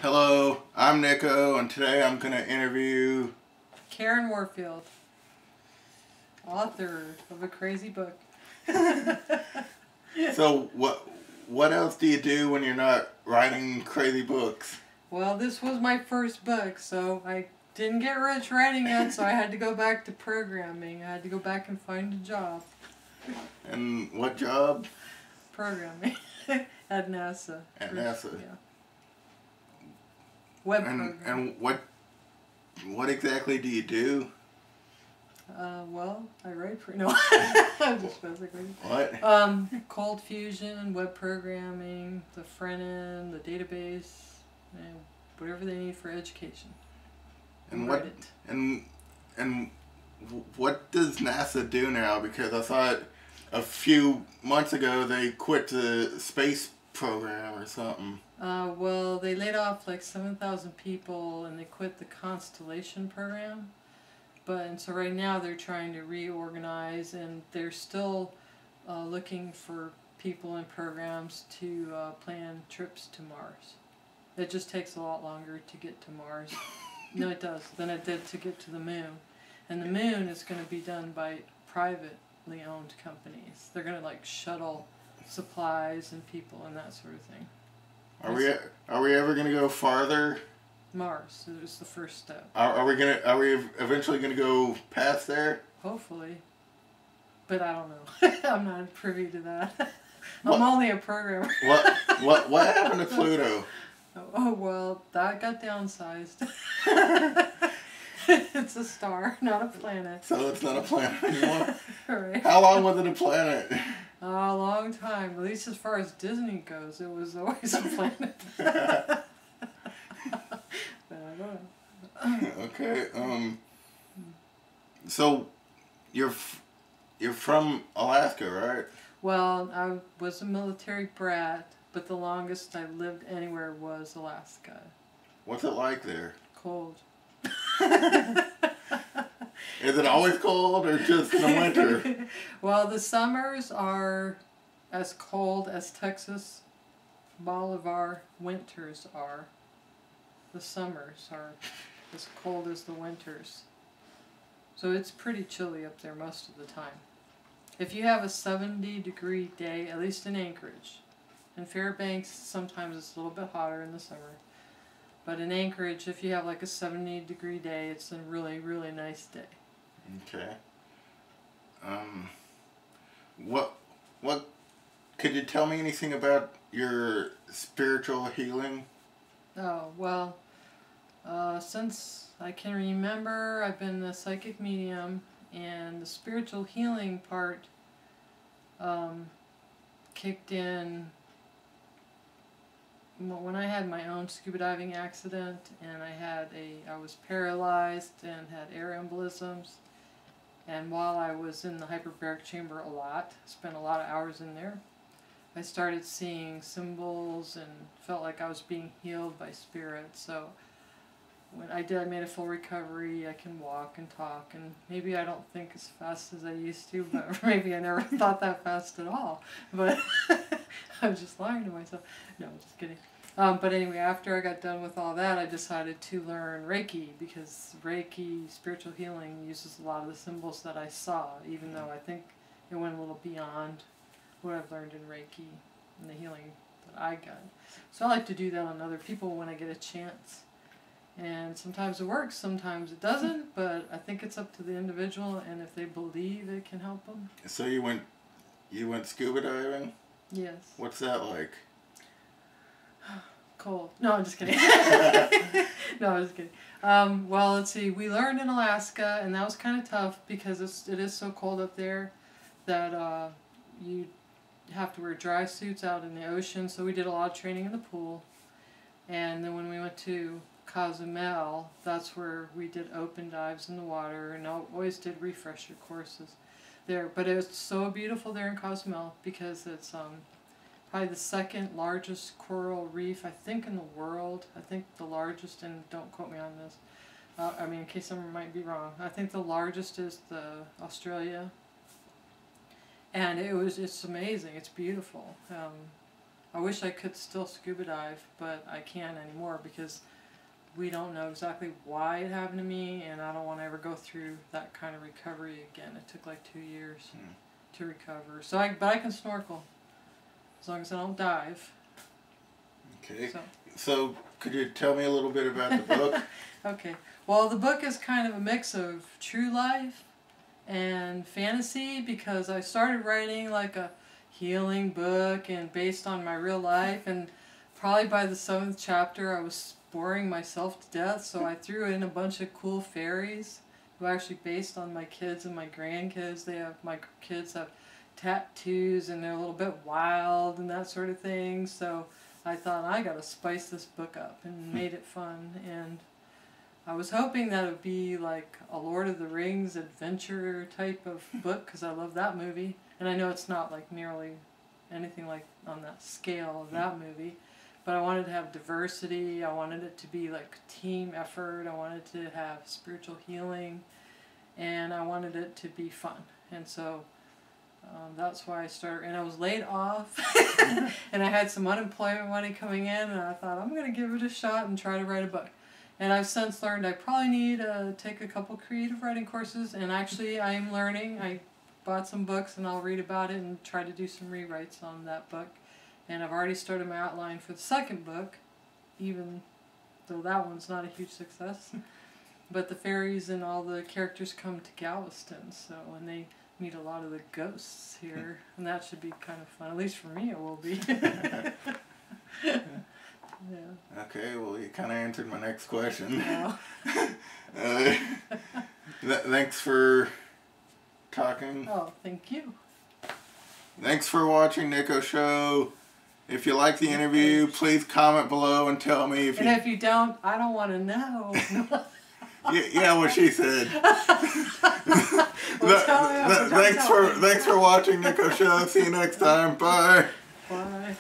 Hello, I'm Nico, and today I'm going to interview Karen Warfield, author of a crazy book. So, what else do you do when you're not writing crazy books? Well, this was my first book, so I didn't get rich writing it, so I had to go back to programming. I had to go back and find a job. And what job? Programming at NASA. At NASA. Yeah. Web programming. And what exactly do you do? Well, I write for no. I'm just basically. What? Cold fusion, web programming, the front end, the database, and whatever they need for education. And write what? It. And what does NASA do now? Because I thought a few months ago they quit the space program or something. Well, they laid off like 7,000 people and they quit the Constellation program. And so right now they're trying to reorganize, and they're still looking for people and programs to plan trips to Mars. It just takes a lot longer to get to Mars. No, it does, than it did to get to the moon. And the moon is going to be done by privately owned companies. They're going to like shuttle supplies and people and that sort of thing. Are we ever gonna go farther? Mars is the first step. Are we eventually gonna go past there? Hopefully, but I don't know. I'm not privy to that. I'm only a programmer. What happened to Pluto? Oh well, that got downsized. It's a star, not a planet. So it's not a planet anymore. Right. How long was it a planet? A long time. At least as far as Disney goes, it was always a planet. But I don't know. Okay. So you're from Alaska, right? Well, I was a military brat, but the longest I lived anywhere was Alaska. What's it like there? Cold. Is it always cold or just in the winter? Well, the summers are as cold as Texas Bolivar winters are. The summers are as cold as the winters. So it's pretty chilly up there most of the time. If you have a 70-degree day, at least in Anchorage, in Fairbanks sometimes it's a little bit hotter in the summer. But in Anchorage, if you have like a 70-degree day, it's a really, really nice day. Okay. What could you tell me anything about your spiritual healing? Oh, well, since I can remember, I've been a psychic medium, and the spiritual healing part kicked in when I had my own scuba diving accident, and I was paralyzed and had air embolisms. And while I was in the hyperbaric chamber a lot, spent a lot of hours in there, I started seeing symbols and felt like I was being healed by spirit. So when I made a full recovery. I can walk and talk, and maybe I don't think as fast as I used to, but maybe I never thought that fast at all. But I was just lying to myself. No, I'm just kidding. But anyway, after I got done with all that, I decided to learn Reiki, because Reiki, spiritual healing, uses a lot of the symbols that I saw, even though I think it went a little beyond what I've learned in Reiki and the healing that I got. So I like to do that on other people when I get a chance. And sometimes it works, sometimes it doesn't, but I think it's up to the individual, and if they believe it can help them. So you went scuba diving? Yes. What's that like? Cold. No, I'm just kidding. No, I'm just kidding. Well, let's see. We learned in Alaska, and that was kind of tough because it is so cold up there that you have to wear dry suits out in the ocean. So we did a lot of training in the pool. And then when we went to Cozumel, that's where we did open dives in the water, and always did refresher courses there. But it was so beautiful there in Cozumel because it's probably the second largest coral reef, I think, in the world. I think the largest, and don't quote me on this, I mean, in case someone might be wrong, I think the largest is the Australia. And it's amazing. It's beautiful. I wish I could still scuba dive, but I can't anymore because we don't know exactly why it happened to me, and I don't want to ever go through that kind of recovery again. It took like 2 years to recover. But I can snorkel as long as I don't dive. Okay. So could you tell me a little bit about the book? Okay. Well, the book is kind of a mix of true life and fantasy because I started writing like a healing book and based on my real life, and probably by the 7th chapter I was boring myself to death, so I threw in a bunch of cool fairies who are actually based on my kids and my grandkids. My kids have tattoos and they're a little bit wild and that sort of thing, so I thought I gotta spice this book up and made it fun. And I was hoping that it would be like a Lord of the Rings adventure type of book because I love that movie, and I know it's not like nearly anything like on that scale of that movie, but I wanted to have diversity. I wanted it to be like team effort. I wanted to have spiritual healing, and I wanted it to be fun. And so that's why I started, and I was laid off and I had some unemployment money coming in, and I thought I'm going to give it a shot and try to write a book. And I've since learned I probably need to take a couple creative writing courses, and actually I am learning. I bought some books and I'll read about it and try to do some rewrites on that book. And I've already started my outline for the second book, even though that one's not a huge success. But the fairies and all the characters come to Galveston, so when they meet a lot of the ghosts here, and that should be kind of fun. At least for me it will be. Yeah. Okay, well you kind of answered my next question. No. Thanks for talking. Oh, thank you. Thanks for watching Nico Show. If you like the interview, please comment below and tell me if and if you don't, I don't want to know. Yeah, what she said. Well, thanks for watching Nico Show. See you next time. Bye. Bye.